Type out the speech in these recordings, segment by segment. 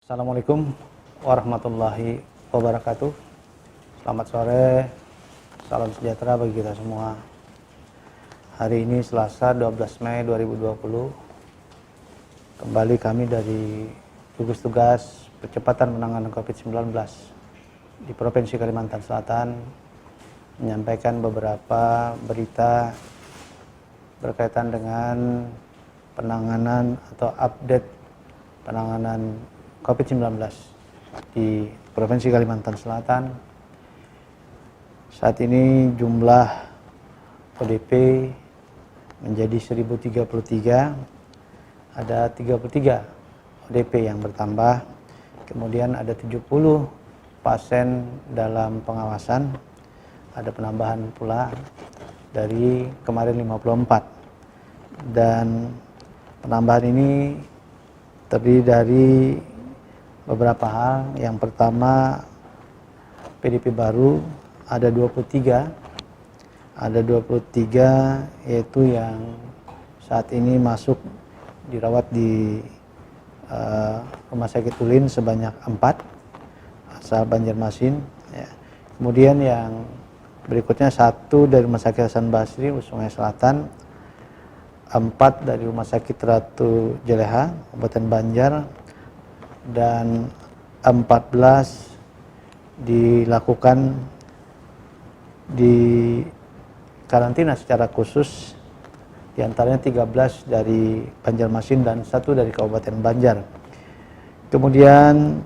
Assalamualaikum warahmatullahi wabarakatuh. Selamat sore, salam sejahtera bagi kita semua. Hari ini Selasa 12 Mei 2020. Kembali kami dari gugus tugas percepatan penanganan COVID-19 di Provinsi Kalimantan Selatan menyampaikan beberapa berita berkaitan dengan penanganan atau update penanganan COVID-19 di Provinsi Kalimantan Selatan. Saat ini jumlah ODP menjadi 1033, ada 33 ODP yang bertambah, kemudian ada 70 pasien dalam pengawasan, ada penambahan pula dari kemarin 54, dan penambahan ini terdiri dari beberapa hal. Yang pertama, PDP baru ada 23, yaitu yang saat ini masuk dirawat di Rumah Sakit Ulin sebanyak 4 asal Banjarmasin ya. Kemudian yang berikutnya 1 dari Rumah Sakit Hasan Basri Sungai Selatan, 4 dari Rumah Sakit Ratu Jeleha Kabupaten Banjar, dan 14 dilakukan di karantina secara khusus, diantaranya 13 dari Banjarmasin dan 1 dari Kabupaten Banjar. Kemudian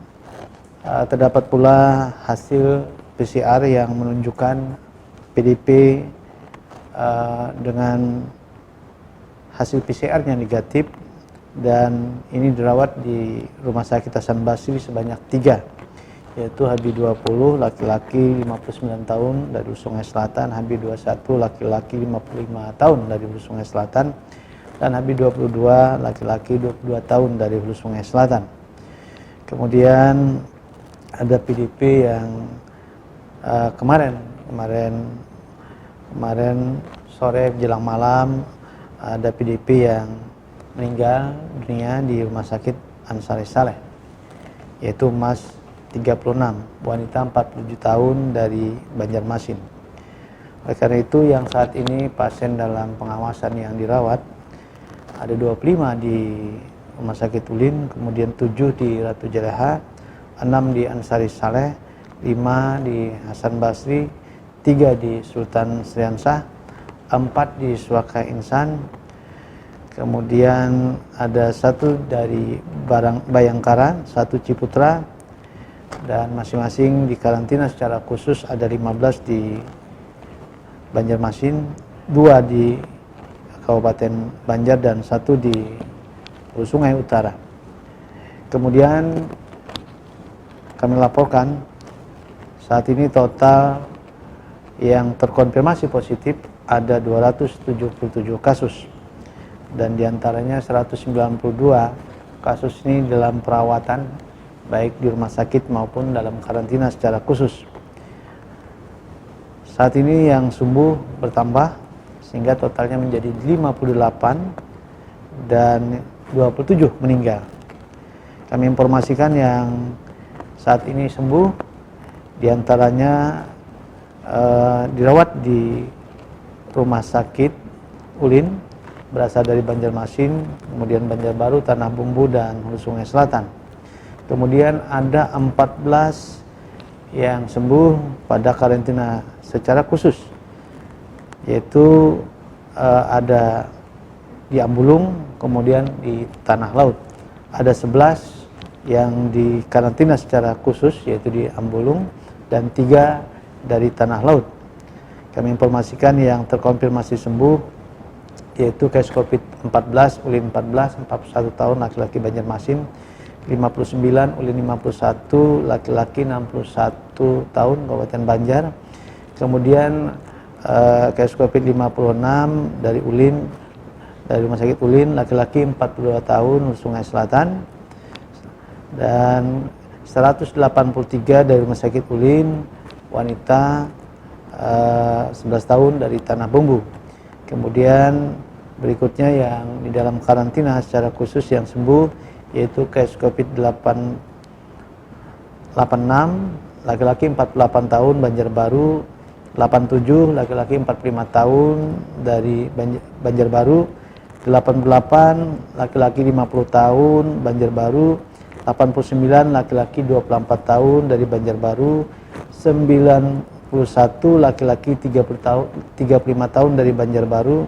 terdapat pula hasil PCR yang menunjukkan PDP dengan hasil PCR-nya negatif, dan ini dirawat di Rumah Sakit Hasan Basri sebanyak 3, yaitu HB20 laki-laki 59 tahun dari Hulu Sungai Selatan, HB21 laki-laki 55 tahun dari Hulu Sungai Selatan, dan HB22 laki-laki 22 tahun dari Hulu Sungai Selatan. Kemudian ada PDP yang kemarin sore jelang malam ada PDP yang meninggal dunia di Rumah Sakit Ansari Saleh, yaitu Mas 36, wanita 47 tahun dari Banjarmasin. Oleh karena itu, yang saat ini pasien dalam pengawasan yang dirawat ada 25 di Rumah Sakit Ulin, kemudian 7 di Ratu Jeleha, 6 di Ansari Saleh, 5 di Hasan Basri, 3 di Sultan Syriansah, 4 di Suaka Insan, kemudian ada 1 dari Bayangkara, 1 Ciputra, dan masing-masing di karantina secara khusus ada 15 di Banjarmasin, 2 di Kabupaten Banjar, dan 1 di Hulu Sungai Utara. Kemudian kami laporkan saat ini total yang terkonfirmasi positif ada 277 kasus, dan diantaranya 192 kasus ini dalam perawatan baik di rumah sakit maupun dalam karantina secara khusus. Saat ini yang sembuh bertambah sehingga totalnya menjadi 58 dan 27 meninggal. Kami informasikan yang saat ini sembuh diantaranya dirawat di Rumah Sakit Ulin berasal dari Banjarmasin, kemudian Banjarbaru, Tanah Bumbu, dan Hulu Sungai Selatan. Kemudian ada 14 yang sembuh pada karantina secara khusus, yaitu ada di Ambulung, kemudian di Tanah Laut. Ada 11 yang di karantina secara khusus, yaitu di Ambulung, dan 3 dari Tanah Laut. Kami informasikan yang terkonfirmasi sembuh yaitu case COVID-14 Ulin 14, 41 tahun laki-laki Banjarmasin, 59 Ulin 51 laki-laki 61 tahun Kabupaten Banjar. Kemudian case COVID-56 dari Ulin, dari Rumah Sakit Ulin, laki-laki 42 tahun Sungai Selatan, dan 183 dari Rumah Sakit Ulin, wanita 11 tahun dari Tanah Bumbu. Kemudian berikutnya yang di dalam karantina secara khusus yang sembuh, yaitu case COVID-18 86, laki-laki 48 tahun Banjarbaru. 87, laki-laki 45 tahun dari Banjarbaru. 88, laki-laki 50 tahun Banjarbaru. 89, laki-laki 24 tahun dari Banjarbaru. 91, laki-laki 35 tahun dari Banjarbaru.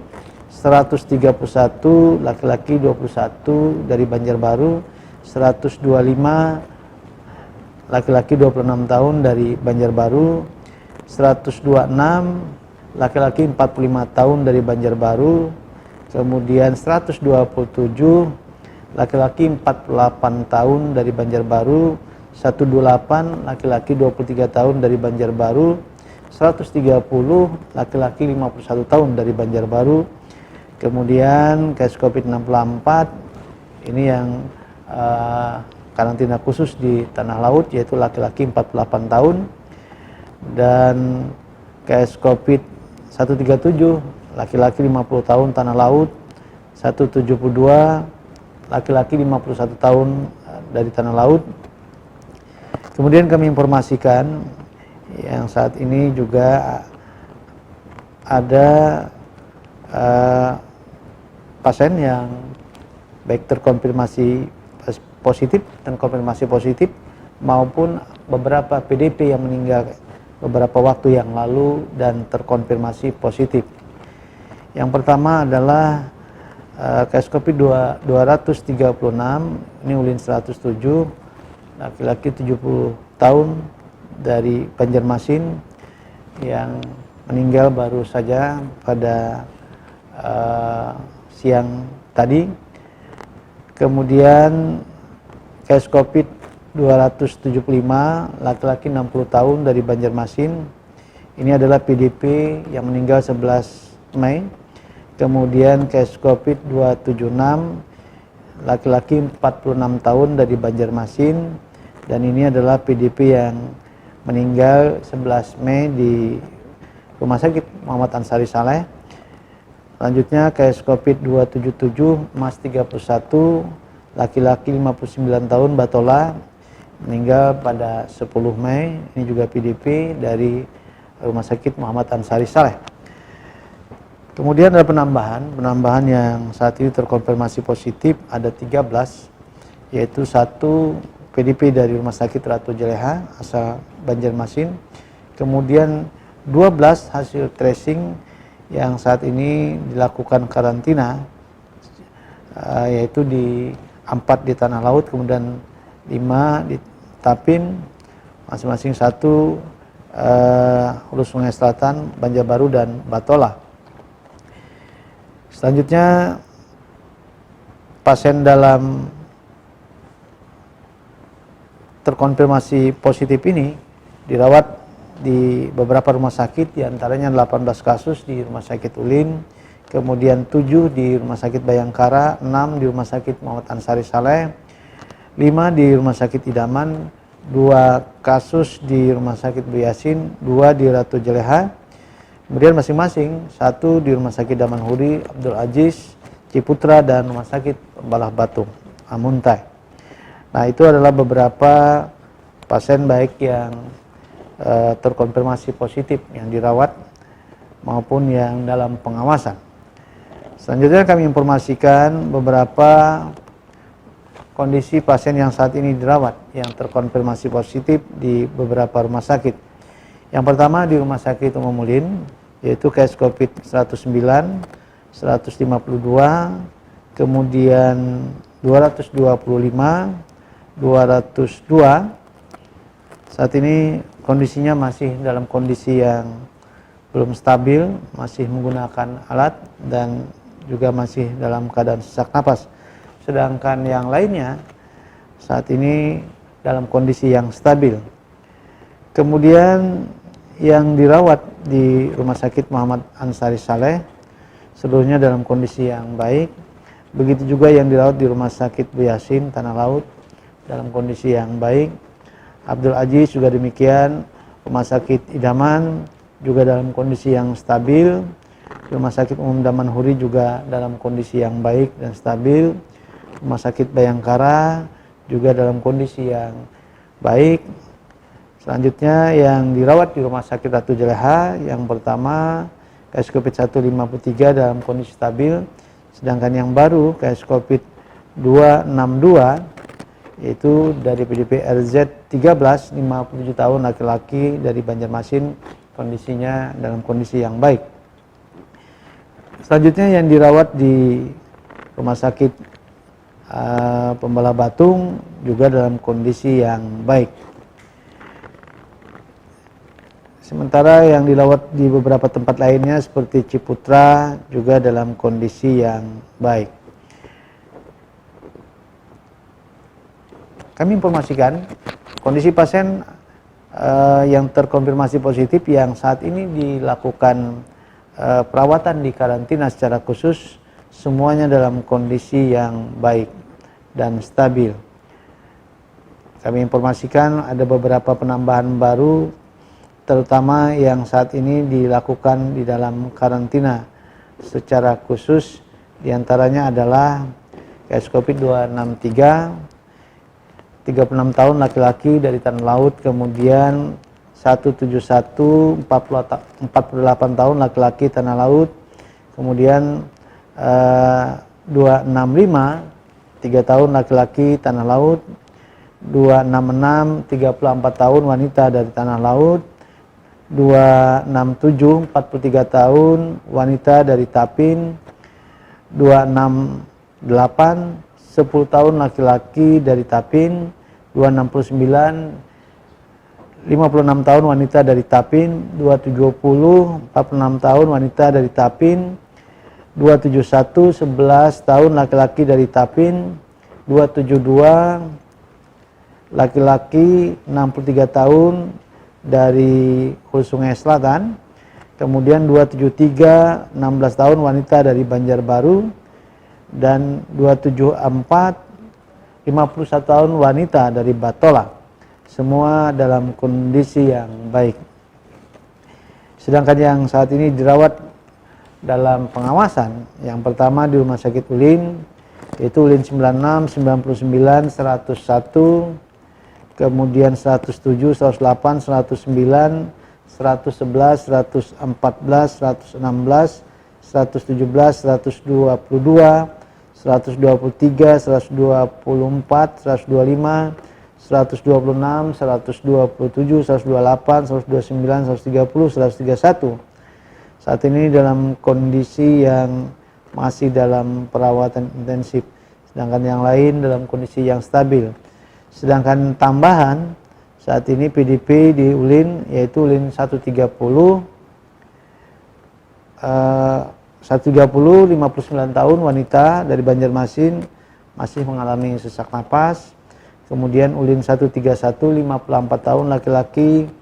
131, laki-laki 21 dari Banjarbaru. 125, laki-laki 26 tahun dari Banjarbaru. 126, laki-laki 45 tahun dari Banjarbaru. Kemudian 127, laki-laki 48 tahun dari Banjarbaru. 128, laki-laki 23 tahun dari Banjarbaru. 130, laki-laki 51 tahun dari Banjarbaru. Kemudian case COVID 64, ini yang karantina khusus di Tanah Laut, yaitu laki-laki 48 tahun. Dan case COVID 137, laki-laki 50 tahun Tanah Laut. 172, laki-laki 51 tahun dari Tanah Laut. Kemudian kami informasikan yang saat ini juga ada pasien yang baik terkonfirmasi positif dan konfirmasi positif maupun beberapa PDP yang meninggal beberapa waktu yang lalu dan terkonfirmasi positif. Yang pertama adalah case COVID 236, ini ulin 107, laki-laki 70 tahun dari Banjarmasin yang meninggal baru saja pada siang tadi. Kemudian case COVID 275, laki-laki 60 tahun dari Banjarmasin. Ini adalah PDP yang meninggal 11 Mei. Kemudian case COVID 276, laki-laki 46 tahun dari Banjarmasin. Dan ini adalah PDP yang meninggal 11 Mei di Rumah Sakit Muhammad Ansari Saleh. Selanjutnya case COVID 277, Mas 31, laki-laki 59 tahun Batola, meninggal pada 10 Mei. Ini juga PDP dari Rumah Sakit Muhammad Ansari Saleh. Kemudian ada penambahan yang saat ini terkonfirmasi positif ada 13, yaitu 1 PDP dari Rumah Sakit Ratu Jeleha asal Banjarmasin. Kemudian 12 hasil tracing yang saat ini dilakukan karantina, yaitu 4 di Tanah Laut, kemudian 5 di Tapin, masing-masing 1 Hulu Sungai Selatan, Banjarbaru, dan Batola. Selanjutnya pasien dalam terkonfirmasi positif ini dirawat di beberapa rumah sakit, diantaranya 18 kasus di Rumah Sakit Ulin, kemudian 7 di Rumah Sakit Bayangkara, 6 di Rumah Sakit Muhammad Ansari Saleh, 5 di Rumah Sakit Idaman, 2 kasus di Rumah Sakit Bu Yasin, 2 di Ratu Jeleha, kemudian masing-masing 1 di Rumah Sakit Damanhuri, Abdul Aziz, Ciputra, dan Rumah Sakit Balah Batu, Amuntai. Nah, itu adalah beberapa pasien baik yang terkonfirmasi positif yang dirawat maupun yang dalam pengawasan. Selanjutnya kami informasikan beberapa kondisi pasien yang saat ini dirawat yang terkonfirmasi positif di beberapa rumah sakit. Yang pertama di Rumah Sakit Umum Ulin, yaitu case COVID 109, 152, kemudian 225, 202. Saat ini kondisinya masih dalam kondisi yang belum stabil, masih menggunakan alat dan juga masih dalam keadaan sesak napas. Sedangkan yang lainnya saat ini dalam kondisi yang stabil. Kemudian yang dirawat di Rumah Sakit Muhammad Ansari Saleh seluruhnya dalam kondisi yang baik. Begitu juga yang dirawat di Rumah Sakit Bu Yasin Tanah Laut dalam kondisi yang baik. Abdul Aziz juga demikian. Rumah Sakit Idaman juga dalam kondisi yang stabil. Rumah Sakit Umum Damanhuri juga dalam kondisi yang baik dan stabil. Rumah Sakit Bayangkara juga dalam kondisi yang baik. Selanjutnya yang dirawat di Rumah Sakit Ratu Jeleha, yang pertama kasus COVID 153 dalam kondisi stabil, sedangkan yang baru kasus COVID 262 yaitu dari PDP RZ 13, 57 tahun, laki-laki dari Banjarmasin, kondisinya dalam kondisi yang baik. Selanjutnya yang dirawat di Rumah Sakit Pembala Batung juga dalam kondisi yang baik. Sementara yang dirawat di beberapa tempat lainnya seperti Ciputra juga dalam kondisi yang baik. Kami informasikan kondisi pasien yang terkonfirmasi positif yang saat ini dilakukan perawatan di karantina secara khusus, semuanya dalam kondisi yang baik dan stabil. Kami informasikan ada beberapa penambahan baru, terutama yang saat ini dilakukan di dalam karantina secara khusus, diantaranya adalah kasus COVID 263, 36 tahun, laki-laki dari Tanah Laut, kemudian 171, 48 tahun, laki-laki Tanah Laut, kemudian 265, 3 tahun, laki-laki Tanah Laut, 266, 34 tahun, wanita dari Tanah Laut, 267, 43 tahun, wanita dari Tapin, 268, 10 tahun, laki-laki dari Tapin, 269, 56 tahun, wanita dari Tapin, 270, 46 tahun, wanita dari Tapin, 271, 11 tahun, laki-laki dari Tapin, 272, laki-laki 63 tahun dari Hulu Sungai Selatan, kemudian 273, 16 tahun, wanita dari Banjarbaru, dan 274, 51 tahun, wanita dari Batola. Semua dalam kondisi yang baik. Sedangkan yang saat ini dirawat dalam pengawasan, yang pertama di Rumah Sakit Ulin, yaitu Ulin 96, 99, 101, kemudian 107, 108, 109, 111, 114, 116, 117, 122, 123, 124, 125, 126, 127, 128, 129, 130, 131. Saat ini dalam kondisi yang masih dalam perawatan intensif, sedangkan yang lain dalam kondisi yang stabil. Sedangkan tambahan saat ini PDP di Ulin yaitu Ulin 130, 130, 59 tahun, wanita dari Banjarmasin, masih mengalami sesak napas. Kemudian Ulin 131, 54 tahun, laki-laki,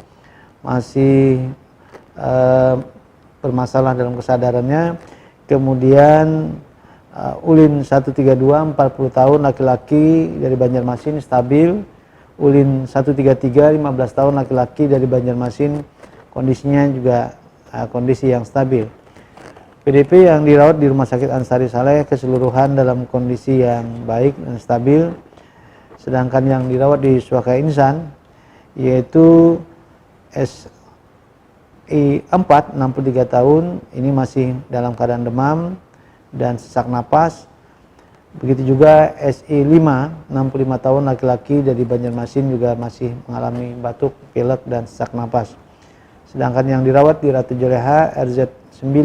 masih bermasalah dalam kesadarannya. Kemudian Ulin 132, 40 tahun, laki-laki dari Banjarmasin, stabil. Ulin 133, 15 tahun, laki-laki dari Banjarmasin, kondisinya juga kondisi yang stabil. PDP yang dirawat di Rumah Sakit Ansari Saleh keseluruhan dalam kondisi yang baik dan stabil. Sedangkan yang dirawat di Suaka Insan yaitu SI4, 63 tahun, ini masih dalam keadaan demam dan sesak napas. Begitu juga SI5, 65 tahun, laki-laki dari Banjarmasin, juga masih mengalami batuk, pilek, dan sesak napas. Sedangkan yang dirawat di Ratu Jeleha RZ9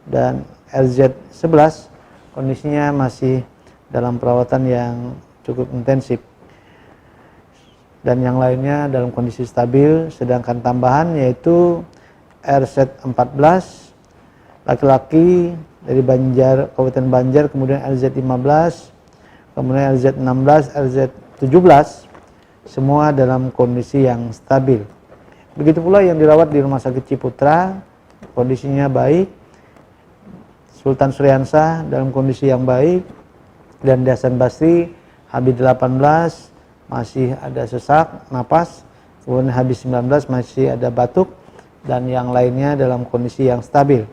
dan RZ11 kondisinya masih dalam perawatan yang cukup intensif, dan yang lainnya dalam kondisi stabil. Sedangkan tambahan yaitu RZ14, laki-laki dari Kabupaten Banjar, kemudian RZ15, kemudian RZ16, RZ17, semua dalam kondisi yang stabil. Begitu pula yang dirawat di Rumah Sakit Ciputra, kondisinya baik. Sultan Suryansah dalam kondisi yang baik, dan di Hasan Basri HB18 masih ada sesak napas, kemudian HB19 masih ada batuk, dan yang lainnya dalam kondisi yang stabil.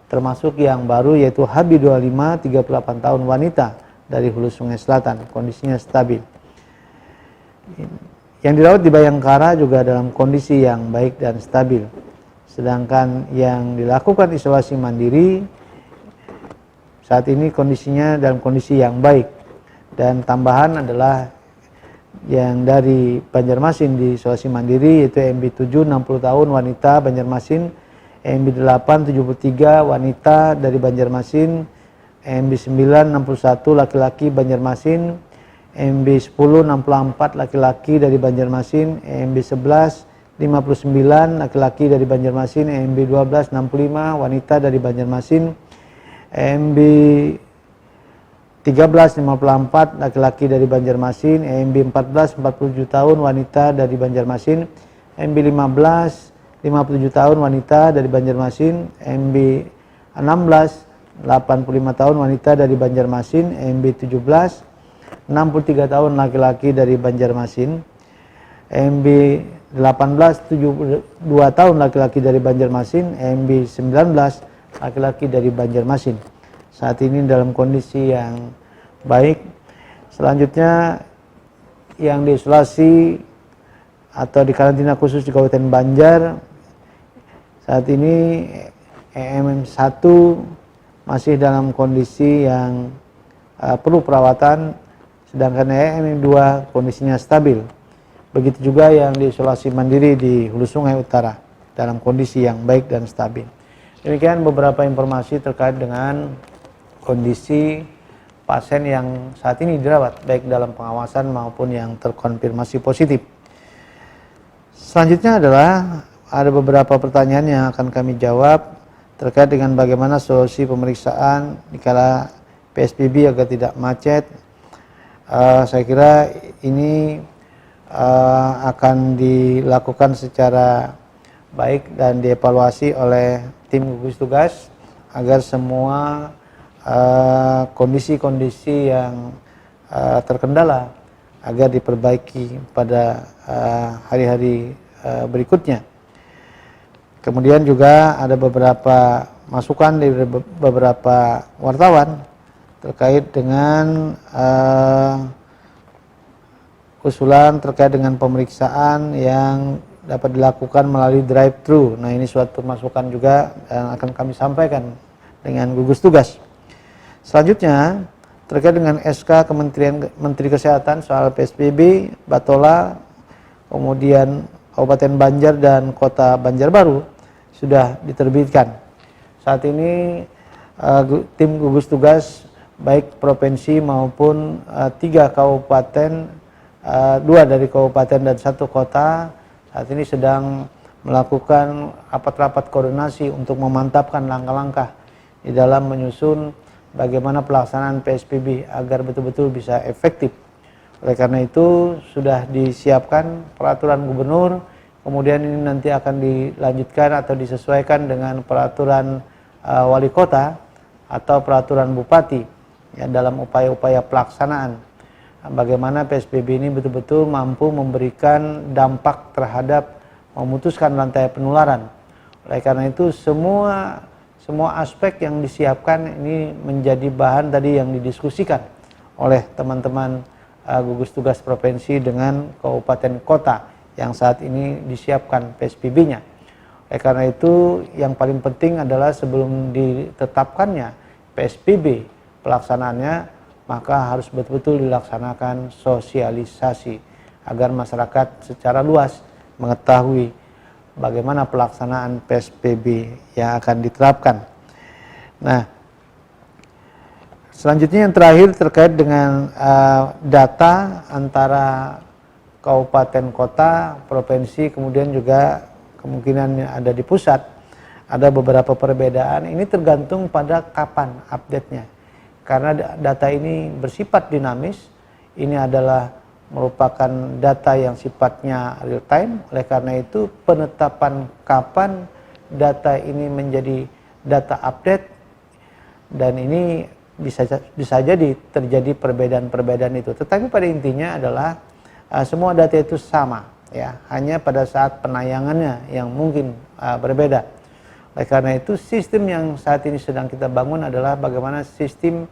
Termasuk yang baru yaitu HB25, 38 tahun, wanita dari Hulu Sungai Selatan, kondisinya stabil. Yang dirawat di Bayangkara juga dalam kondisi yang baik dan stabil. Sedangkan yang dilakukan isolasi mandiri saat ini kondisinya dalam kondisi yang baik. Dan tambahan adalah yang dari Banjarmasin di isolasi mandiri, yaitu MB7 60 tahun wanita Banjarmasin, MB8 73 wanita dari Banjarmasin, MB9 61 laki-laki Banjarmasin, MB10 64 laki-laki dari Banjarmasin, MB11 59 laki-laki dari Banjarmasin, MB12 65 wanita dari Banjarmasin, MB 1354 laki-laki dari Banjarmasin, MB 14 47 tahun wanita dari Banjarmasin, MB 15 57 tahun wanita dari Banjarmasin, MB 16 85 tahun wanita dari Banjarmasin, MB 17 63 tahun laki-laki dari Banjarmasin, MB 18 72 tahun laki-laki dari Banjarmasin, MB 19 laki-laki dari Banjarmasin. Saat ini dalam kondisi yang baik. Selanjutnya yang diisolasi atau di karantina khusus di Kabupaten Banjar, saat ini EMM1 masih dalam kondisi yang perlu perawatan, sedangkan EMM2 kondisinya stabil. Begitu juga yang diisolasi mandiri di Hulu Sungai Utara dalam kondisi yang baik dan stabil. Demikian beberapa informasi terkait dengan kondisi pasien yang saat ini dirawat, baik dalam pengawasan maupun yang terkonfirmasi positif. Selanjutnya adalah ada beberapa pertanyaan yang akan kami jawab terkait dengan bagaimana solusi pemeriksaan dikala PSBB agar tidak macet. Saya kira ini akan dilakukan secara baik dan dievaluasi oleh tim gugus tugas agar semua kondisi-kondisi yang terkendala agar diperbaiki pada hari-hari berikutnya. Kemudian juga ada beberapa masukan dari beberapa wartawan terkait dengan usulan terkait dengan pemeriksaan yang dapat dilakukan melalui drive-thru. Nah, ini suatu masukan juga yang akan kami sampaikan dengan gugus tugas. Selanjutnya terkait dengan SK Menteri Kesehatan soal PSBB, Batola, kemudian Kabupaten Banjar dan Kota Banjarbaru sudah diterbitkan. Saat ini tim gugus tugas baik provinsi maupun 3 kabupaten, 2 dari kabupaten dan 1 kota saat ini sedang melakukan rapat-rapat koordinasi untuk memantapkan langkah-langkah di dalam menyusun bagaimana pelaksanaan PSBB agar betul-betul bisa efektif. Oleh karena itu sudah disiapkan peraturan gubernur, kemudian ini nanti akan dilanjutkan atau disesuaikan dengan peraturan wali kota atau peraturan bupati ya, dalam upaya-upaya pelaksanaan. Bagaimana PSBB ini betul-betul mampu memberikan dampak terhadap memutuskan rantai penularan. Oleh karena itu semua aspek yang disiapkan ini menjadi bahan tadi yang didiskusikan oleh teman-teman gugus tugas provinsi dengan kabupaten kota yang saat ini disiapkan PSBB-nya. Oleh karena itu yang paling penting adalah sebelum ditetapkannya PSBB pelaksanaannya, maka harus betul-betul dilaksanakan sosialisasi agar masyarakat secara luas mengetahui bagaimana pelaksanaan PSBB yang akan diterapkan. Nah, selanjutnya yang terakhir terkait dengan data antara kabupaten, kota, provinsi, kemudian juga kemungkinan ada di pusat, ada beberapa perbedaan. Ini tergantung pada kapan update-nya. Karena data ini bersifat dinamis, ini adalah merupakan data yang sifatnya real time. Oleh karena itu penetapan kapan data ini menjadi data update, dan ini bisa jadi terjadi perbedaan-perbedaan itu. Tetapi pada intinya adalah semua data itu sama, ya, hanya pada saat penayangannya yang mungkin berbeda. Oleh karena itu sistem yang saat ini sedang kita bangun adalah bagaimana sistem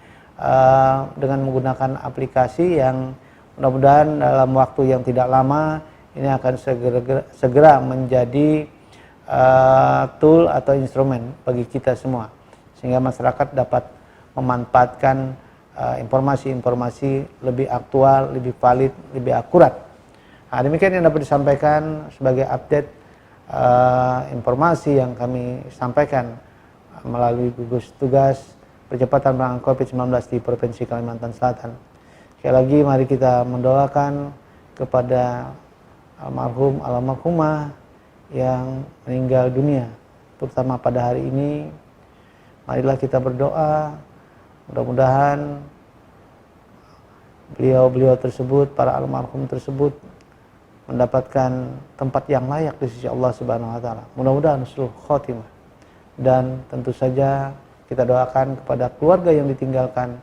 dengan menggunakan aplikasi yang mudah-mudahan dalam waktu yang tidak lama ini akan segera menjadi tool atau instrumen bagi kita semua, sehingga masyarakat dapat memanfaatkan informasi-informasi lebih aktual, lebih valid, lebih akurat. Nah, demikian yang dapat disampaikan sebagai update informasi yang kami sampaikan melalui gugus tugas percepatan penanganan COVID-19 di Provinsi Kalimantan Selatan. Sekali lagi mari kita mendoakan kepada almarhum almarhumah yang meninggal dunia, terutama pada hari ini. Marilah kita berdoa, mudah-mudahan beliau-beliau tersebut, para almarhum tersebut mendapatkan tempat yang layak di sisi Allah Subhanahu wa taala. Mudah-mudahan husnul khotimah. Dan tentu saja kita doakan kepada keluarga yang ditinggalkan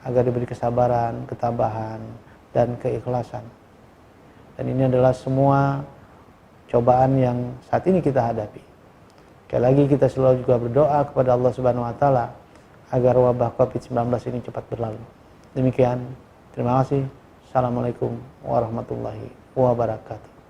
agar diberi kesabaran, ketabahan, dan keikhlasan. Dan ini adalah semua cobaan yang saat ini kita hadapi. Sekali lagi kita selalu juga berdoa kepada Allah Subhanahu wa taala agar wabah COVID-19 ini cepat berlalu. Demikian, terima kasih. Assalamualaikum warahmatullahi wabarakatuh.